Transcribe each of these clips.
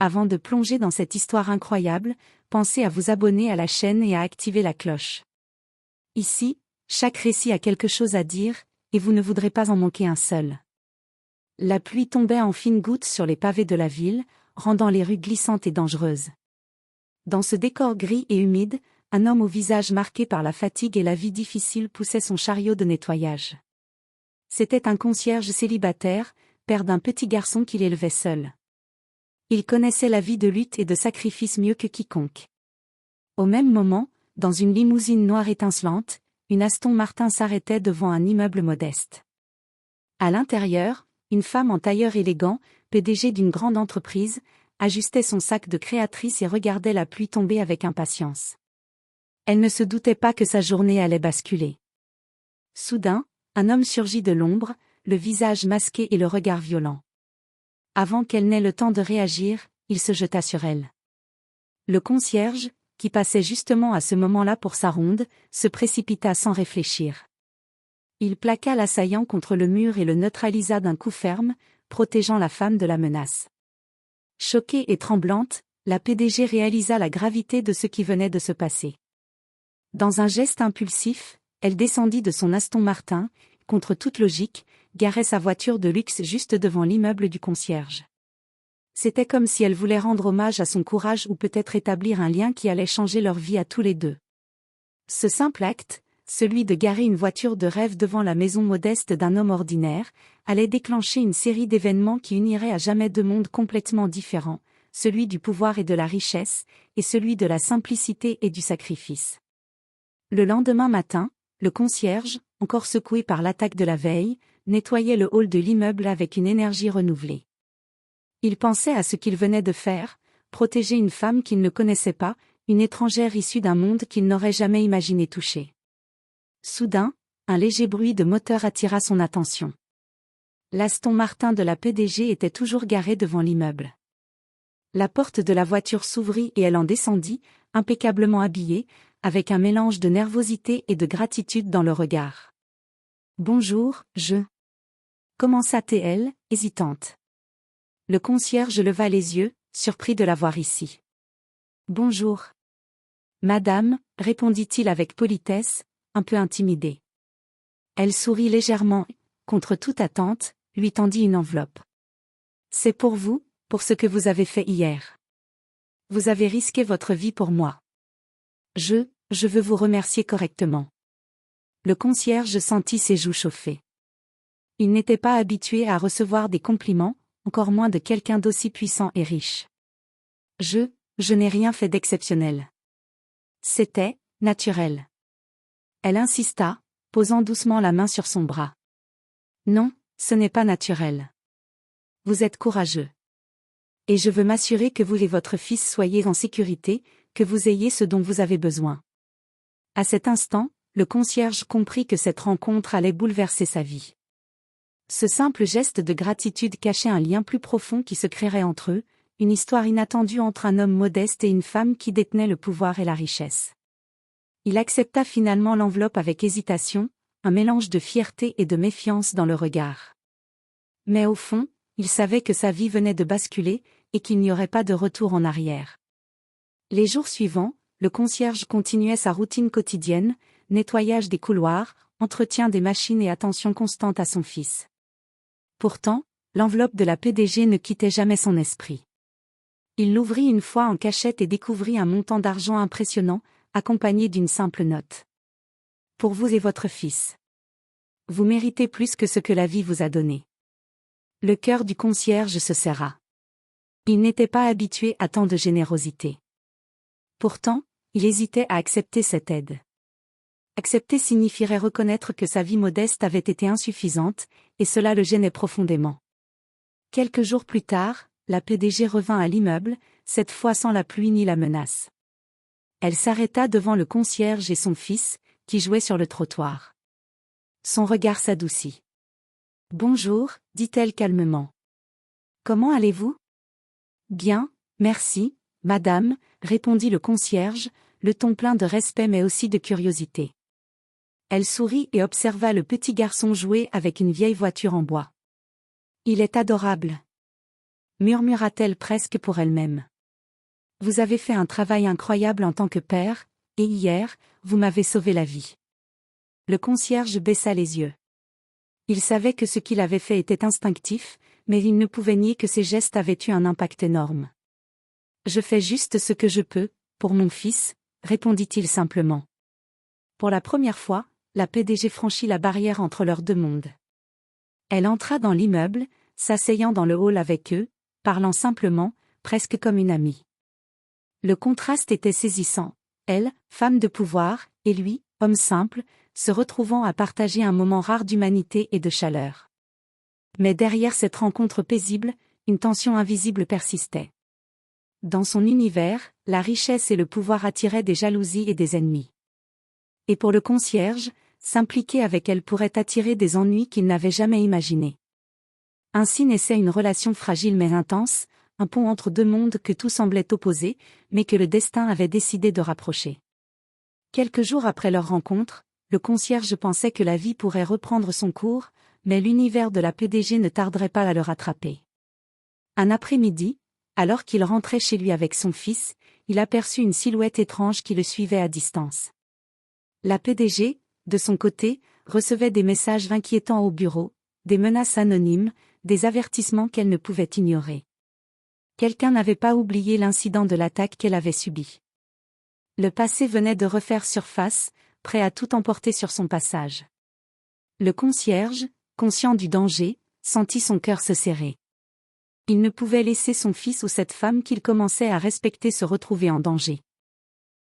Avant de plonger dans cette histoire incroyable, pensez à vous abonner à la chaîne et à activer la cloche. Ici, chaque récit a quelque chose à dire, et vous ne voudrez pas en manquer un seul. La pluie tombait en fines gouttes sur les pavés de la ville, rendant les rues glissantes et dangereuses. Dans ce décor gris et humide, un homme au visage marqué par la fatigue et la vie difficile poussait son chariot de nettoyage. C'était un concierge célibataire, père d'un petit garçon qu'il élevait seul. Il connaissait la vie de lutte et de sacrifice mieux que quiconque. Au même moment, dans une limousine noire étincelante, une Aston Martin s'arrêtait devant un immeuble modeste. À l'intérieur, une femme en tailleur élégant, PDG d'une grande entreprise, ajustait son sac de créatrice et regardait la pluie tomber avec impatience. Elle ne se doutait pas que sa journée allait basculer. Soudain, un homme surgit de l'ombre, le visage masqué et le regard violent. Avant qu'elle n'ait le temps de réagir, il se jeta sur elle. Le concierge, qui passait justement à ce moment-là pour sa ronde, se précipita sans réfléchir. Il plaqua l'assaillant contre le mur et le neutralisa d'un coup ferme, protégeant la femme de la menace. Choquée et tremblante, la PDG réalisa la gravité de ce qui venait de se passer. Dans un geste impulsif, elle descendit de son Aston Martin, contre toute logique, garait sa voiture de luxe juste devant l'immeuble du concierge. C'était comme si elle voulait rendre hommage à son courage ou peut-être établir un lien qui allait changer leur vie à tous les deux. Ce simple acte, celui de garer une voiture de rêve devant la maison modeste d'un homme ordinaire, allait déclencher une série d'événements qui unirait à jamais deux mondes complètement différents, celui du pouvoir et de la richesse, et celui de la simplicité et du sacrifice. Le lendemain matin, le concierge, encore secoué par l'attaque de la veille, nettoyait le hall de l'immeuble avec une énergie renouvelée. Il pensait à ce qu'il venait de faire, protéger une femme qu'il ne connaissait pas, une étrangère issue d'un monde qu'il n'aurait jamais imaginé toucher. Soudain, un léger bruit de moteur attira son attention. L'Aston Martin de la PDG était toujours garé devant l'immeuble. La porte de la voiture s'ouvrit et elle en descendit, impeccablement habillée, avec un mélange de nervosité et de gratitude dans le regard. « Bonjour, commença-t-elle, hésitante. Le concierge leva les yeux, surpris de la voir ici. « Bonjour. »« Madame, » répondit-il avec politesse, un peu intimidé. Elle sourit légèrement et, contre toute attente, lui tendit une enveloppe. « C'est pour vous, pour ce que vous avez fait hier. Vous avez risqué votre vie pour moi. Je veux vous remercier correctement. » Le concierge sentit ses joues chauffer. Il n'était pas habitué à recevoir des compliments, encore moins de quelqu'un d'aussi puissant et riche. Je n'ai rien fait d'exceptionnel. C'était naturel. Elle insista, posant doucement la main sur son bras. Non, ce n'est pas naturel. Vous êtes courageux. Et je veux m'assurer que vous et votre fils soyez en sécurité, que vous ayez ce dont vous avez besoin. À cet instant, le concierge comprit que cette rencontre allait bouleverser sa vie. Ce simple geste de gratitude cachait un lien plus profond qui se créerait entre eux, une histoire inattendue entre un homme modeste et une femme qui détenait le pouvoir et la richesse. Il accepta finalement l'enveloppe avec hésitation, un mélange de fierté et de méfiance dans le regard. Mais au fond, il savait que sa vie venait de basculer, et qu'il n'y aurait pas de retour en arrière. Les jours suivants, le concierge continuait sa routine quotidienne, nettoyage des couloirs, entretien des machines et attention constante à son fils. Pourtant, l'enveloppe de la PDG ne quittait jamais son esprit. Il l'ouvrit une fois en cachette et découvrit un montant d'argent impressionnant, accompagné d'une simple note. Pour vous et votre fils. Vous méritez plus que ce que la vie vous a donné. Le cœur du concierge se serra. Il n'était pas habitué à tant de générosité. Pourtant, il hésitait à accepter cette aide. Accepter signifierait reconnaître que sa vie modeste avait été insuffisante, et cela le gênait profondément. Quelques jours plus tard, la PDG revint à l'immeuble, cette fois sans la pluie ni la menace. Elle s'arrêta devant le concierge et son fils, qui jouaient sur le trottoir. Son regard s'adoucit. « Bonjour, dit-elle calmement. Comment allez-vous ? » Bien, merci, madame, répondit le concierge, le ton plein de respect mais aussi de curiosité. Elle sourit et observa le petit garçon jouer avec une vieille voiture en bois. Il est adorable. murmura-t-elle presque pour elle-même. Vous avez fait un travail incroyable en tant que père, et hier, vous m'avez sauvé la vie. Le concierge baissa les yeux. Il savait que ce qu'il avait fait était instinctif, mais il ne pouvait nier que ses gestes avaient eu un impact énorme. Je fais juste ce que je peux, pour mon fils, répondit-il simplement. Pour la première fois, la PDG franchit la barrière entre leurs deux mondes. Elle entra dans l'immeuble, s'asseyant dans le hall avec eux, parlant simplement, presque comme une amie. Le contraste était saisissant. Elle, femme de pouvoir, et lui, homme simple, se retrouvant à partager un moment rare d'humanité et de chaleur. Mais derrière cette rencontre paisible, une tension invisible persistait. Dans son univers, la richesse et le pouvoir attiraient des jalousies et des ennemis. Et pour le concierge, s'impliquer avec elle pourrait attirer des ennuis qu'il n'avait jamais imaginés. Ainsi naissait une relation fragile mais intense, un pont entre deux mondes que tout semblait opposer, mais que le destin avait décidé de rapprocher. Quelques jours après leur rencontre, le concierge pensait que la vie pourrait reprendre son cours, mais l'univers de la PDG ne tarderait pas à le rattraper. Un après-midi, alors qu'il rentrait chez lui avec son fils, il aperçut une silhouette étrange qui le suivait à distance. La PDG, de son côté, recevait des messages inquiétants au bureau, des menaces anonymes, des avertissements qu'elle ne pouvait ignorer. Quelqu'un n'avait pas oublié l'incident de l'attaque qu'elle avait subi. Le passé venait de refaire surface, prêt à tout emporter sur son passage. Le concierge, conscient du danger, sentit son cœur se serrer. Il ne pouvait laisser son fils ou cette femme qu'il commençait à respecter se retrouver en danger.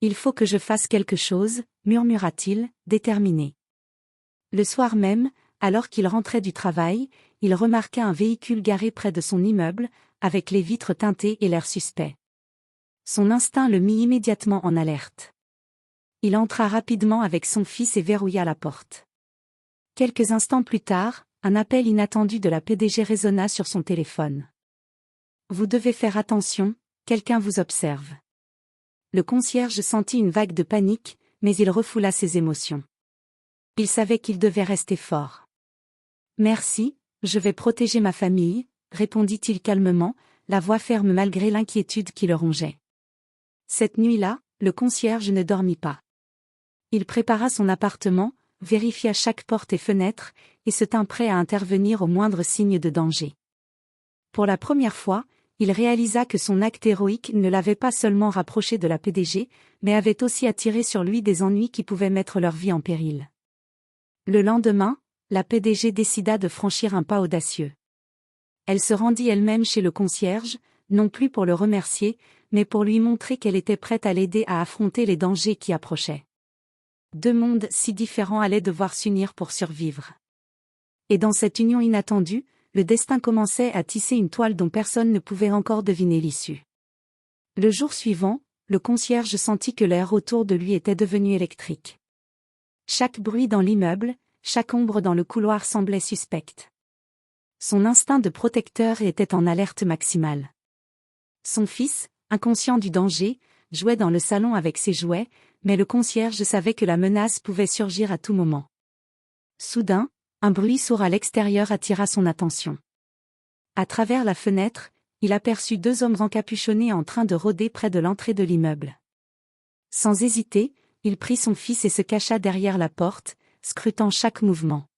Il faut que je fasse quelque chose, murmura-t-il, déterminé. Le soir même, alors qu'il rentrait du travail, il remarqua un véhicule garé près de son immeuble, avec les vitres teintées et l'air suspect. Son instinct le mit immédiatement en alerte. Il entra rapidement avec son fils et verrouilla la porte. Quelques instants plus tard, un appel inattendu de la PDG résonna sur son téléphone. Vous devez faire attention, quelqu'un vous observe. Le concierge sentit une vague de panique, mais il refoula ses émotions. Il savait qu'il devait rester fort. Merci, je vais protéger ma famille, répondit-il calmement, la voix ferme malgré l'inquiétude qui le rongeait. Cette nuit-là, le concierge ne dormit pas. Il prépara son appartement, vérifia chaque porte et fenêtre, et se tint prêt à intervenir au moindre signe de danger. Pour la première fois, il réalisa que son acte héroïque ne l'avait pas seulement rapproché de la PDG, mais avait aussi attiré sur lui des ennuis qui pouvaient mettre leur vie en péril. Le lendemain, la PDG décida de franchir un pas audacieux. Elle se rendit elle-même chez le concierge, non plus pour le remercier, mais pour lui montrer qu'elle était prête à l'aider à affronter les dangers qui approchaient. Deux mondes si différents allaient devoir s'unir pour survivre. Et dans cette union inattendue, le destin commençait à tisser une toile dont personne ne pouvait encore deviner l'issue. Le jour suivant, le concierge sentit que l'air autour de lui était devenu électrique. Chaque bruit dans l'immeuble, chaque ombre dans le couloir semblait suspecte. Son instinct de protecteur était en alerte maximale. Son fils, inconscient du danger, jouait dans le salon avec ses jouets, mais le concierge savait que la menace pouvait surgir à tout moment. Soudain, un bruit sourd à l'extérieur attira son attention. À travers la fenêtre, il aperçut deux hommes encapuchonnés en train de rôder près de l'entrée de l'immeuble. Sans hésiter, il prit son fils et se cacha derrière la porte, scrutant chaque mouvement.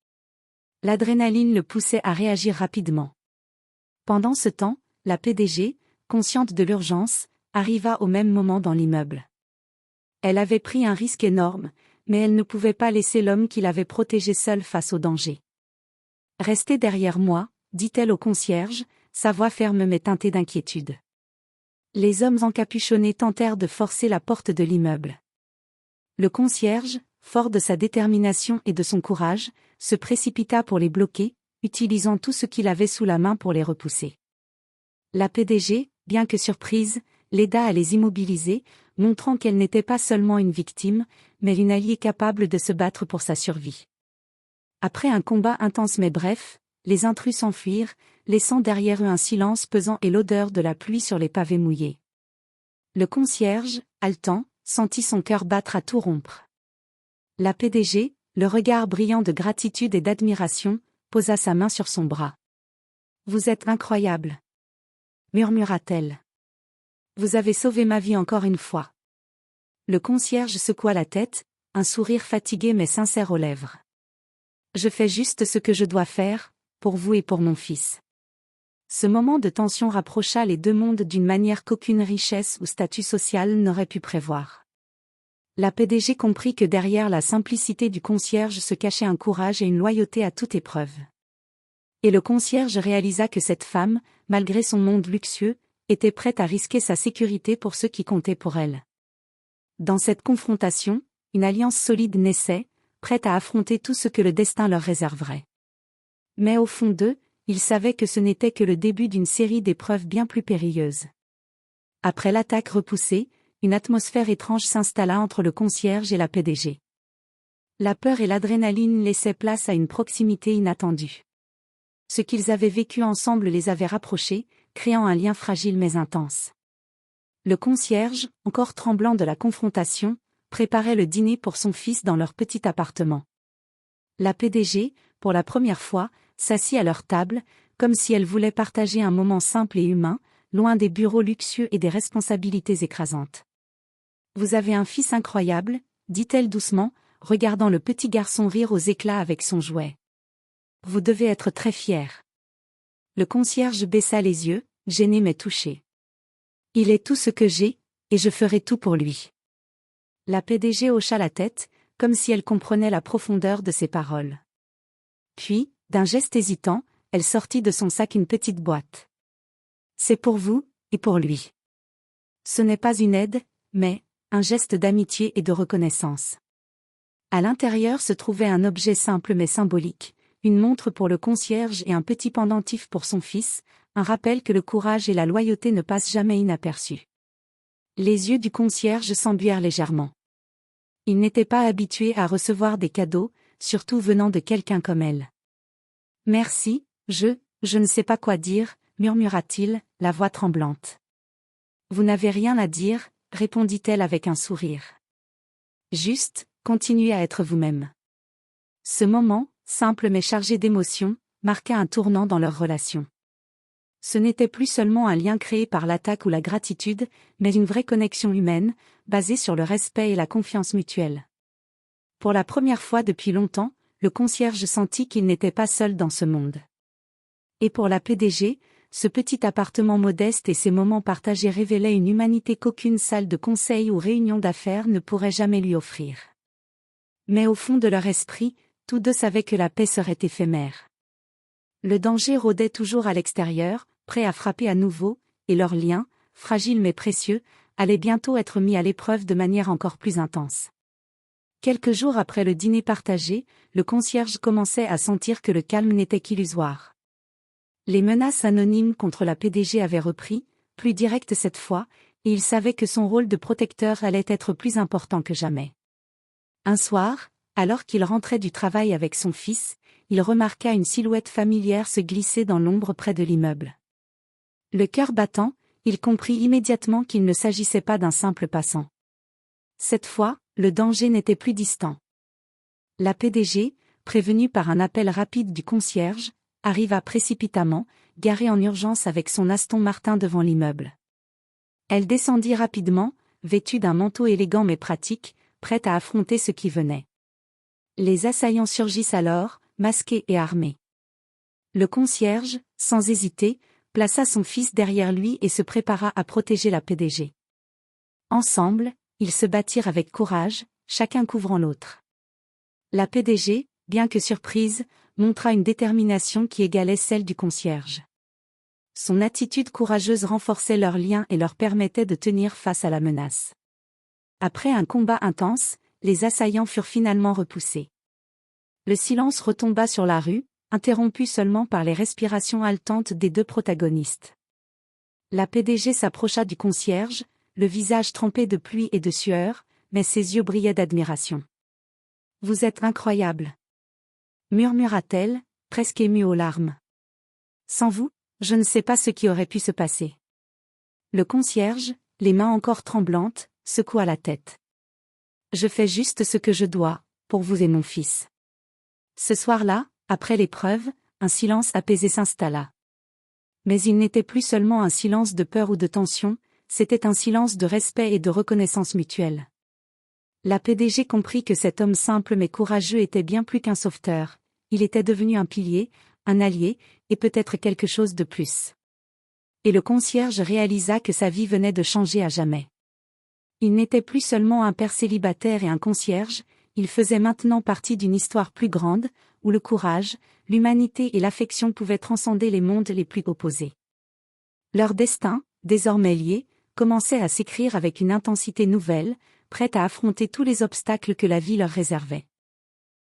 L'adrénaline le poussait à réagir rapidement. Pendant ce temps, la PDG, consciente de l'urgence, arriva au même moment dans l'immeuble. Elle avait pris un risque énorme, mais elle ne pouvait pas laisser l'homme qui l'avait protégé seul face au danger. « Restez derrière moi », dit-elle au concierge, sa voix ferme mais teintée d'inquiétude. Les hommes encapuchonnés tentèrent de forcer la porte de l'immeuble. Le concierge, fort de sa détermination et de son courage, se précipita pour les bloquer, utilisant tout ce qu'il avait sous la main pour les repousser. La PDG, bien que surprise, l'aida à les immobiliser, montrant qu'elle n'était pas seulement une victime, mais une alliée capable de se battre pour sa survie. Après un combat intense mais bref, les intrus s'enfuirent, laissant derrière eux un silence pesant et l'odeur de la pluie sur les pavés mouillés. Le concierge, haletant, sentit son cœur battre à tout rompre. La PDG, le regard brillant de gratitude et d'admiration, posa sa main sur son bras. « Vous êtes incroyable. murmura-t-elle. Vous avez sauvé ma vie encore une fois. Le concierge secoua la tête, un sourire fatigué mais sincère aux lèvres. Je fais juste ce que je dois faire, pour vous et pour mon fils. Ce moment de tension rapprocha les deux mondes d'une manière qu'aucune richesse ou statut social n'aurait pu prévoir. La PDG comprit que derrière la simplicité du concierge se cachait un courage et une loyauté à toute épreuve. Et le concierge réalisa que cette femme, malgré son monde luxueux, était prête à risquer sa sécurité pour ceux qui comptaient pour elle. Dans cette confrontation, une alliance solide naissait, prête à affronter tout ce que le destin leur réserverait. Mais au fond d'eux, ils savaient que ce n'était que le début d'une série d'épreuves bien plus périlleuses. Après l'attaque repoussée, une atmosphère étrange s'installa entre le concierge et la PDG. La peur et l'adrénaline laissaient place à une proximité inattendue. Ce qu'ils avaient vécu ensemble les avait rapprochés, créant un lien fragile mais intense. Le concierge, encore tremblant de la confrontation, préparait le dîner pour son fils dans leur petit appartement. La PDG, pour la première fois, s'assit à leur table, comme si elle voulait partager un moment simple et humain, loin des bureaux luxueux et des responsabilités écrasantes. « Vous avez un fils incroyable », dit-elle doucement, regardant le petit garçon rire aux éclats avec son jouet. « Vous devez être très fier. » Le concierge baissa les yeux, gêné mais touché. « Il est tout ce que j'ai, et je ferai tout pour lui. » La PDG hocha la tête, comme si elle comprenait la profondeur de ses paroles. Puis, d'un geste hésitant, elle sortit de son sac une petite boîte. « C'est pour vous, et pour lui. Ce n'est pas une aide, mais un geste d'amitié et de reconnaissance. » À l'intérieur se trouvait un objet simple mais symbolique, une montre pour le concierge et un petit pendentif pour son fils, un rappel que le courage et la loyauté ne passent jamais inaperçus. Les yeux du concierge s'embuèrent légèrement. Il n'était pas habitué à recevoir des cadeaux, surtout venant de quelqu'un comme elle. « Merci, je ne sais pas quoi dire, » murmura-t-il, la voix tremblante. « Vous n'avez rien à dire, » répondit-elle avec un sourire. « Juste, continuez à être vous-même. » Ce moment, simple mais chargé d'émotion, marqua un tournant dans leur relation. Ce n'était plus seulement un lien créé par l'attaque ou la gratitude, mais une vraie connexion humaine, basée sur le respect et la confiance mutuelle. Pour la première fois depuis longtemps, le concierge sentit qu'il n'était pas seul dans ce monde. Et pour la PDG, ce petit appartement modeste et ses moments partagés révélaient une humanité qu'aucune salle de conseil ou réunion d'affaires ne pourrait jamais lui offrir. Mais au fond de leur esprit, tous deux savaient que la paix serait éphémère. Le danger rôdait toujours à l'extérieur, prêt à frapper à nouveau, et leur lien, fragile mais précieux, allait bientôt être mis à l'épreuve de manière encore plus intense. Quelques jours après le dîner partagé, le concierge commençait à sentir que le calme n'était qu'illusoire. Les menaces anonymes contre la PDG avaient repris, plus directes cette fois, et il savait que son rôle de protecteur allait être plus important que jamais. Un soir, alors qu'il rentrait du travail avec son fils, il remarqua une silhouette familière se glisser dans l'ombre près de l'immeuble. Le cœur battant, il comprit immédiatement qu'il ne s'agissait pas d'un simple passant. Cette fois, le danger n'était plus distant. La PDG, prévenue par un appel rapide du concierge, arriva précipitamment, garée en urgence avec son Aston Martin devant l'immeuble. Elle descendit rapidement, vêtue d'un manteau élégant mais pratique, prête à affronter ce qui venait. Les assaillants surgissent alors, masqués et armés. Le concierge, sans hésiter, plaça son fils derrière lui et se prépara à protéger la PDG. Ensemble, ils se battirent avec courage, chacun couvrant l'autre. La PDG, bien que surprise, montra une détermination qui égalait celle du concierge. Son attitude courageuse renforçait leur lien et leur permettait de tenir face à la menace. Après un combat intense, les assaillants furent finalement repoussés. Le silence retomba sur la rue, interrompu seulement par les respirations haletantes des deux protagonistes. La PDG s'approcha du concierge, le visage trempé de pluie et de sueur, mais ses yeux brillaient d'admiration. « Vous êtes incroyable !» murmura-t-elle, presque émue aux larmes. « Sans vous, je ne sais pas ce qui aurait pu se passer. » Le concierge, les mains encore tremblantes, secoua la tête. « Je fais juste ce que je dois, pour vous et mon fils. » Ce soir-là, après l'épreuve, un silence apaisé s'installa. Mais il n'était plus seulement un silence de peur ou de tension, c'était un silence de respect et de reconnaissance mutuelle. La PDG comprit que cet homme simple mais courageux était bien plus qu'un sauveteur, il était devenu un pilier, un allié, et peut-être quelque chose de plus. Et le concierge réalisa que sa vie venait de changer à jamais. Il n'était plus seulement un père célibataire et un concierge, il faisait maintenant partie d'une histoire plus grande, où le courage, l'humanité et l'affection pouvaient transcender les mondes les plus opposés. Leur destin, désormais lié, commençait à s'écrire avec une intensité nouvelle, prête à affronter tous les obstacles que la vie leur réservait.